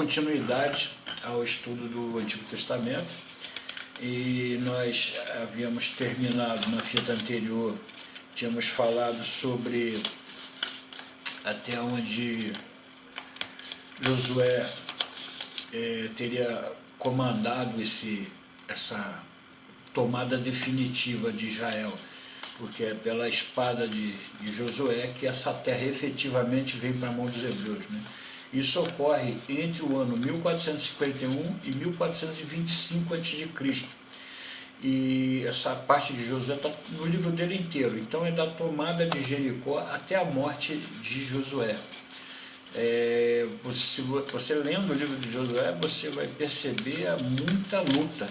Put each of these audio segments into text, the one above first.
continuidade ao estudo do Antigo Testamento, e nós havíamos terminado na fita anterior, tínhamos falado sobre até onde Josué teria comandado essa tomada definitiva de Israel, porque é pela espada de Josué que essa terra efetivamente veio para a mão dos hebreus, né? Isso ocorre entre o ano 1451 e 1425 a.C. E essa parte de Josué está no livro dele inteiro. Então é da tomada de Jericó até a morte de Josué. Você lendo o livro de Josué, você vai perceber muita luta,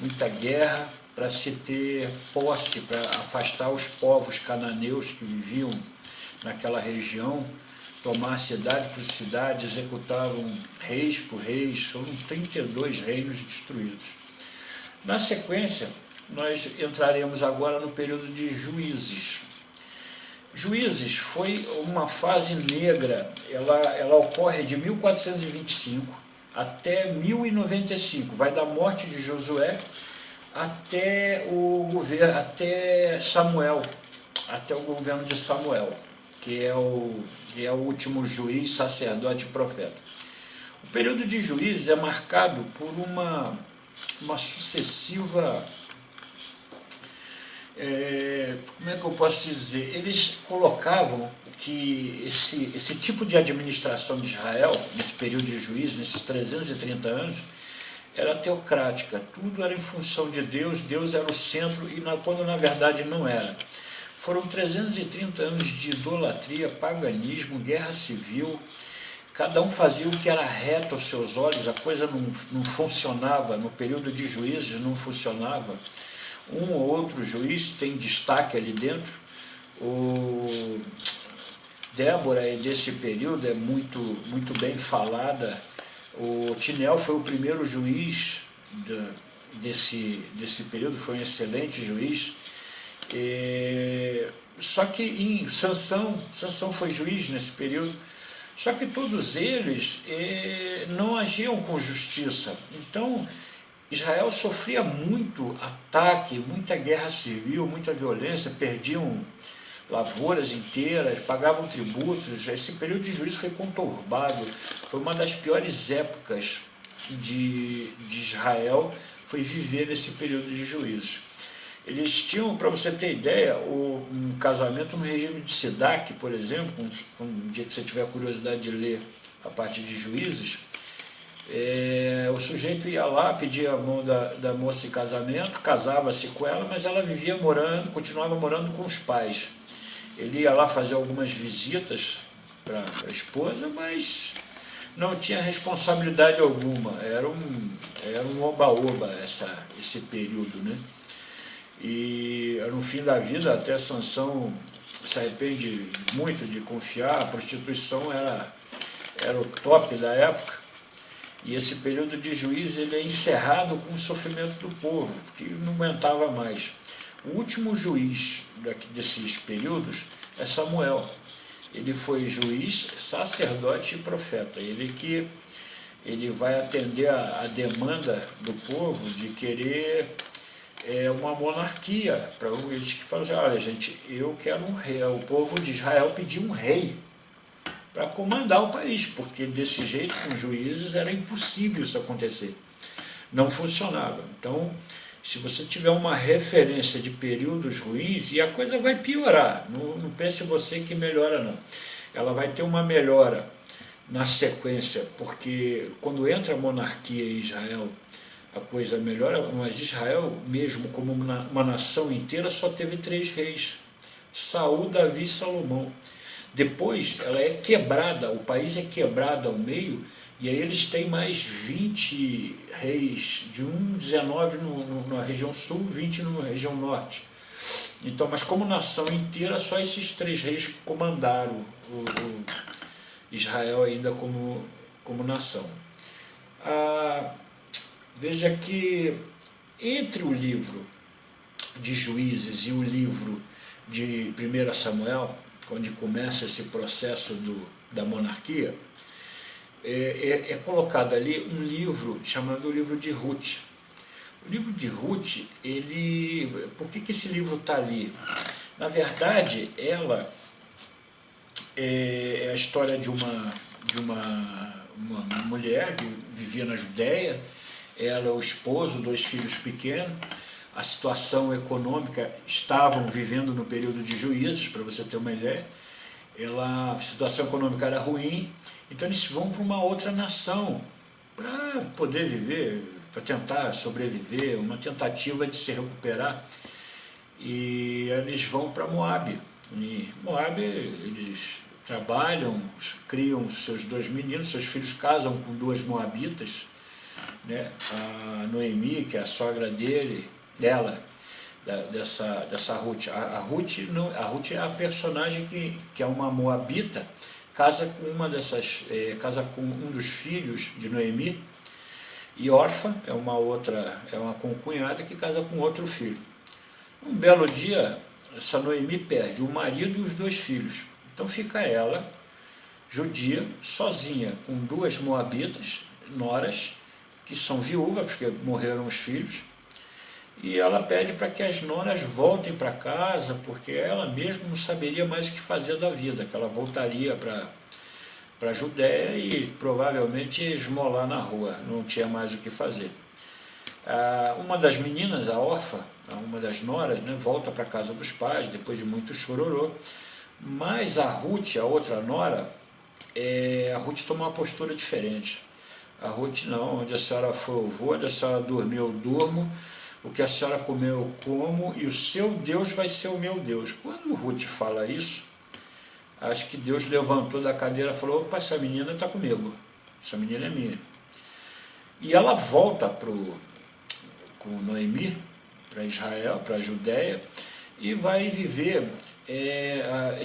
muita guerra para se ter posse, para afastar os povos cananeus que viviam naquela região, tomar cidade por cidade, executavam reis por reis, foram 32 reinos destruídos. Na sequência, nós entraremos agora no período de Juízes. Juízes foi uma fase negra, ela ocorre de 1425 até 1095, vai da morte de Josué até o governo de Samuel, que é o último juiz, sacerdote e profeta. O período de Juízes é marcado por uma sucessiva, como é que eu posso dizer, eles colocavam que esse tipo de administração de Israel, nesse período de Juízes, nesses 330 anos, era teocrática, tudo era em função de Deus, Deus era o centro, quando na verdade não era. Foram 330 anos de idolatria, paganismo, guerra civil, cada um fazia o que era reto aos seus olhos, a coisa não funcionava, no período de Juízes não funcionava. Um ou outro juiz tem destaque ali dentro. Débora, desse período, é muito bem falada. O Tinel foi o primeiro juiz desse período, foi um excelente juiz. Só que Sansão foi juiz nesse período, só que todos eles não agiam com justiça. Então, Israel sofria muito ataque, muita guerra civil, muita violência, perdiam lavouras inteiras, pagavam tributos. Esse período de juízo foi conturbado, foi uma das piores épocas de Israel, foi viver nesse período de juízo. Eles tinham, para você ter ideia, um casamento no regime de Sidak, por exemplo, um dia que você tiver curiosidade de ler a parte de Juízes, o sujeito ia lá, pedia a mão da moça em casamento, casava-se com ela, mas ela continuava morando com os pais. Ele ia lá fazer algumas visitas para a esposa, mas não tinha responsabilidade alguma, era um oba-oba esse período, né? E no fim da vida, até Sansão se arrepende muito de confiar, a prostituição era o top da época, e esse período de juízo ele é encerrado com o sofrimento do povo, que não aguentava mais. O último juiz desses períodos é Samuel. Ele foi juiz, sacerdote e profeta. Ele vai atender a demanda do povo de querer uma monarquia, para eles que falam assim, olha gente, eu quero um rei. O povo de Israel pediu um rei para comandar o país, porque desse jeito, com juízes, era impossível isso acontecer. Não funcionava. Então, se você tiver uma referência de períodos ruins, e a coisa vai piorar, não pense você que melhora não. Ela vai ter uma melhora na sequência, porque quando entra a monarquia em Israel, a coisa melhora, mas Israel, mesmo como uma nação inteira, só teve 3 reis, Saul, Davi e Salomão. Depois ela é quebrada, o país é quebrado ao meio, e aí eles têm mais 20 reis, 19 na região sul, 20 na região norte. Então, mas como nação inteira, só esses 3 reis comandaram o Israel ainda como nação. Veja que entre o livro de Juízes e o livro de 1 Samuel, onde começa esse processo da monarquia, é colocado ali um livro chamado o livro de Ruth. O livro de Ruth, por que esse livro está ali? Na verdade, ela é a história de uma mulher que vivia na Judéia, ela, o esposo, 2 filhos pequenos, a situação econômica, estavam vivendo no período de juízes, para você ter uma ideia, a situação econômica era ruim, então eles vão para uma outra nação para poder viver, para tentar sobreviver, uma tentativa de se recuperar, e eles vão para Moabe. E Moabe, eles trabalham, criam seus 2 meninos, seus filhos casam com 2 moabitas, né? A Noemi, que é a sogra dela, dessa Ruth. A Ruth é a personagem que é uma moabita, casa com um dos filhos de Noemi, e Orfa é uma concunhada que casa com outro filho. Um belo dia, essa Noemi perde o marido e os 2 filhos. Então fica ela, judia, sozinha, com 2 moabitas, noras, que são viúvas, porque morreram os filhos, e ela pede para que as noras voltem para casa, porque ela mesma não saberia mais o que fazer da vida, que ela voltaria para a Judéia e provavelmente esmolar na rua, não tinha mais o que fazer. Uma das meninas, a Orfa, uma das noras, né, volta para a casa dos pais, depois de muito chororô, mas a Ruth, a outra nora, a Ruth toma uma postura diferente. A Ruth não, onde a senhora for eu vou, onde a senhora dormiu eu durmo, o que a senhora comeu eu como, e o seu Deus vai ser o meu Deus. Quando Ruth fala isso, acho que Deus levantou da cadeira e falou: opa, essa menina está comigo, essa menina é minha. E ela volta com Noemi, para Israel, para a Judéia, e vai viver.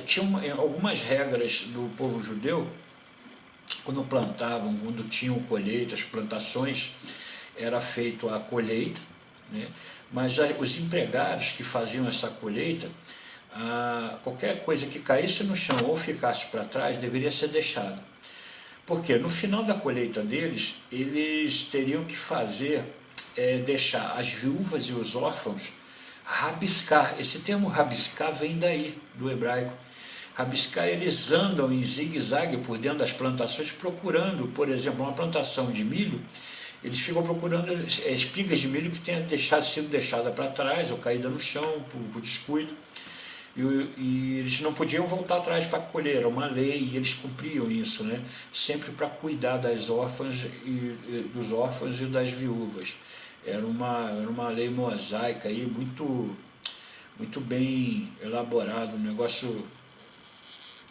Tinha algumas regras do povo judeu, quando plantavam, quando tinham colheitas, plantações, era feito a colheita, né? Mas os empregados que faziam essa colheita, qualquer coisa que caísse no chão ou ficasse para trás deveria ser deixada. Porque no final da colheita deles, eles teriam que deixar as viúvas e os órfãos rabiscar. Esse termo rabiscar vem daí, do hebraico. Rabiscar, eles andam em zigue-zague por dentro das plantações procurando, por exemplo, uma plantação de milho, eles ficam procurando espigas de milho que tenha sido deixada para trás ou caída no chão por descuido, e eles não podiam voltar atrás para colher, era uma lei, e eles cumpriam isso, né? Sempre para cuidar dos órfãos e das viúvas. Era uma lei mosaica aí, muito, muito bem elaborado, um negócio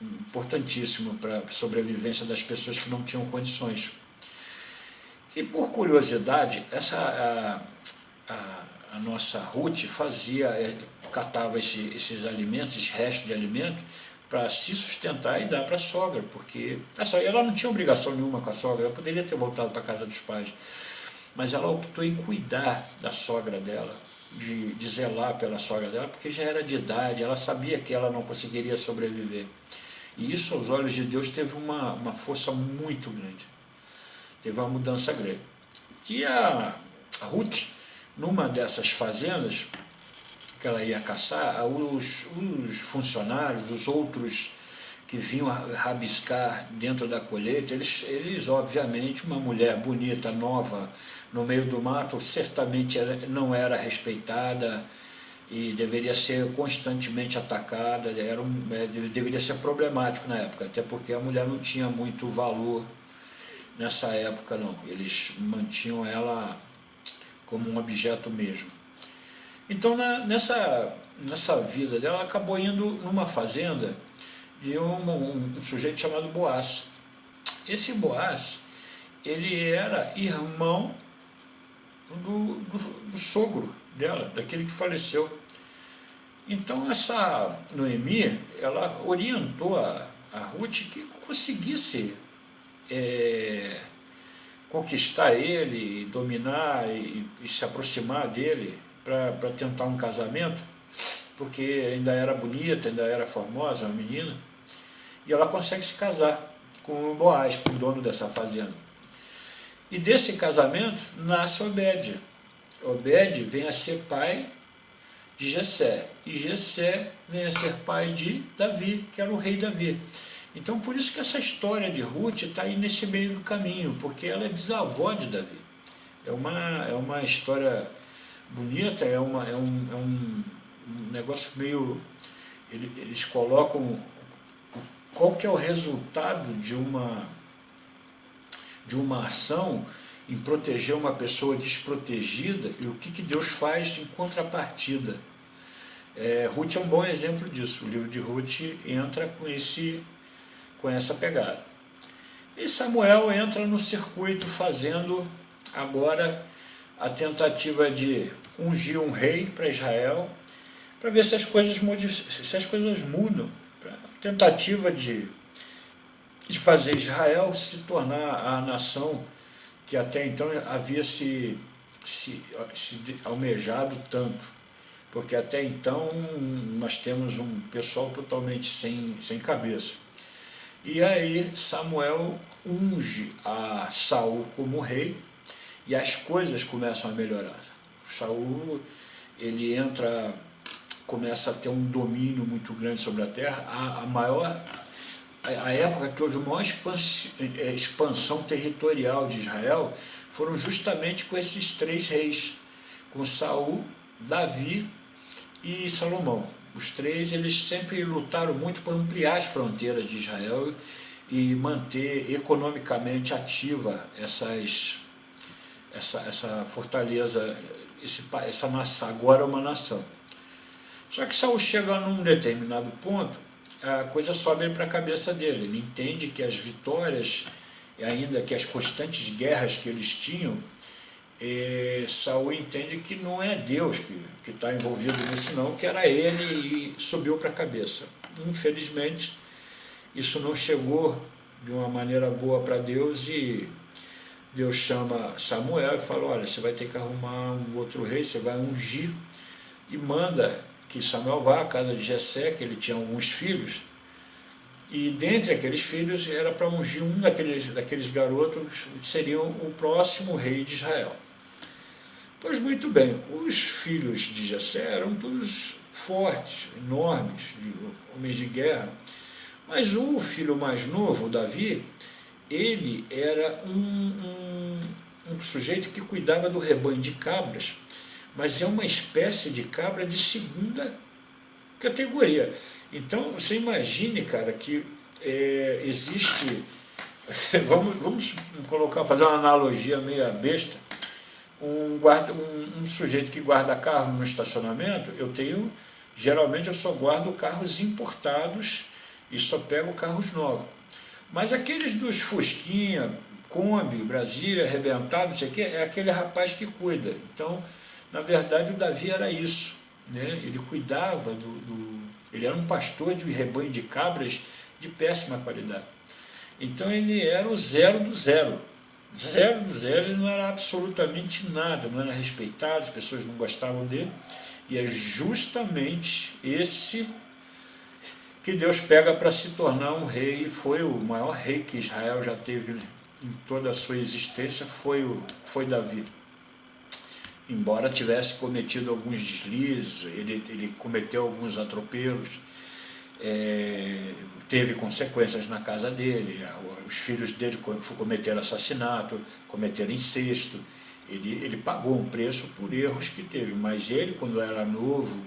importantíssimo para a sobrevivência das pessoas que não tinham condições. E por curiosidade, a nossa Ruth catava esses alimentos, esses restos de alimento, para se sustentar e dar para a sogra, porque ela não tinha obrigação nenhuma com a sogra, ela poderia ter voltado para a casa dos pais, mas ela optou em cuidar da sogra dela, de zelar pela sogra dela, porque já era de idade, ela sabia que ela não conseguiria sobreviver. E isso, aos olhos de Deus, teve uma força muito grande. Teve uma mudança grande. E a Ruth, numa dessas fazendas que ela ia caçar, os funcionários, os outros que vinham rabiscar dentro da colheita, eles obviamente, uma mulher bonita, nova, no meio do mato, certamente não era respeitada e deveria ser constantemente atacada, deveria ser problemático na época, até porque a mulher não tinha muito valor nessa época, não. Eles mantinham ela como um objeto mesmo. Então, nessa vida dela, ela acabou indo numa fazenda de um sujeito chamado Boaz. Esse Boaz, ele era irmão do sogro dela, daquele que faleceu. Então, essa Noemi, ela orientou a Ruth que conseguisse conquistar ele, dominar e se aproximar dele para tentar um casamento, porque ainda era bonita, ainda era formosa, uma menina, e ela consegue se casar com Boaz, com o dono dessa fazenda. E desse casamento nasce Obed. Obed vem a ser pai de Jessé, e Jessé vem a ser pai de Davi, que era o rei Davi. Então por isso que essa história de Ruth está aí nesse meio do caminho, porque ela é bisavó de Davi. É uma história bonita, é um negócio meio... Eles colocam qual que é o resultado de uma ação em proteger uma pessoa desprotegida e o que Deus faz em contrapartida. Ruth é um bom exemplo disso. O livro de Ruth entra com essa pegada. E Samuel entra no circuito fazendo agora a tentativa de ungir um rei para Israel, para ver se as coisas mudam. A tentativa de fazer Israel se tornar a nação que até então havia se almejado tanto, porque até então nós temos um pessoal totalmente sem cabeça. E aí Samuel unge a Saul como rei e as coisas começam a melhorar. Saul, ele começa a ter um domínio muito grande sobre a terra, a época que houve a maior expansão territorial de Israel foram justamente com esses 3 reis, com Saul, Davi e Salomão. Os 3, eles sempre lutaram muito por ampliar as fronteiras de Israel e manter economicamente ativa essa fortaleza, essa nação, agora uma nação. Só que Saul chega num determinado ponto, a coisa sobe para a cabeça dele. Ele entende que as vitórias, ainda que as constantes guerras que eles tinham, Saul entende que não é Deus que está envolvido nisso não, que era ele, e subiu para a cabeça. Infelizmente, isso não chegou de uma maneira boa para Deus, e Deus chama Samuel e fala: olha, você vai ter que arrumar um outro rei, você vai ungir, e manda que Samuel vá à casa de Jessé, que ele tinha alguns filhos, e dentre aqueles filhos era para ungir um daqueles garotos que seriam o próximo rei de Israel. Pois muito bem, os filhos de Jessé eram todos fortes, enormes, homens de guerra, mas o filho mais novo, Davi, ele era um sujeito que cuidava do rebanho de cabras, mas é uma espécie de cabra de segunda categoria. Então, você imagine, cara, que existe... vamos fazer uma analogia meio besta. Um sujeito que guarda carro no estacionamento, geralmente eu só guardo carros importados e só pego carros novos. Mas aqueles dos Fusquinha, Kombi, Brasília, arrebentado, não sei o quê, é aquele rapaz que cuida. Então, na verdade, o Davi era isso, né? Ele cuidava ele era um pastor de rebanho de cabras de péssima qualidade. Então ele era o zero do zero. Zero do zero, ele não era absolutamente nada, não era respeitado, as pessoas não gostavam dele. E é justamente esse que Deus pega para se tornar um rei, e foi o maior rei que Israel já teve, né? Em toda a sua existência, foi Davi. Embora tivesse cometido alguns deslizes, ele cometeu alguns atropelos, teve consequências na casa dele, os filhos dele cometeram assassinato, cometeram incesto, ele pagou um preço por erros que teve, mas ele, quando era novo,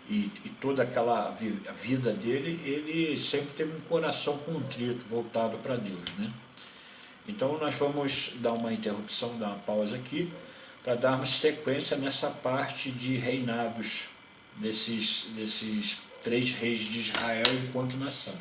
e toda aquela vida dele, ele sempre teve um coração contrito, voltado para Deus, né? Então nós vamos dar uma interrupção, dar uma pausa aqui, para darmos sequência nessa parte de reinados desses 3 reis de Israel enquanto nação.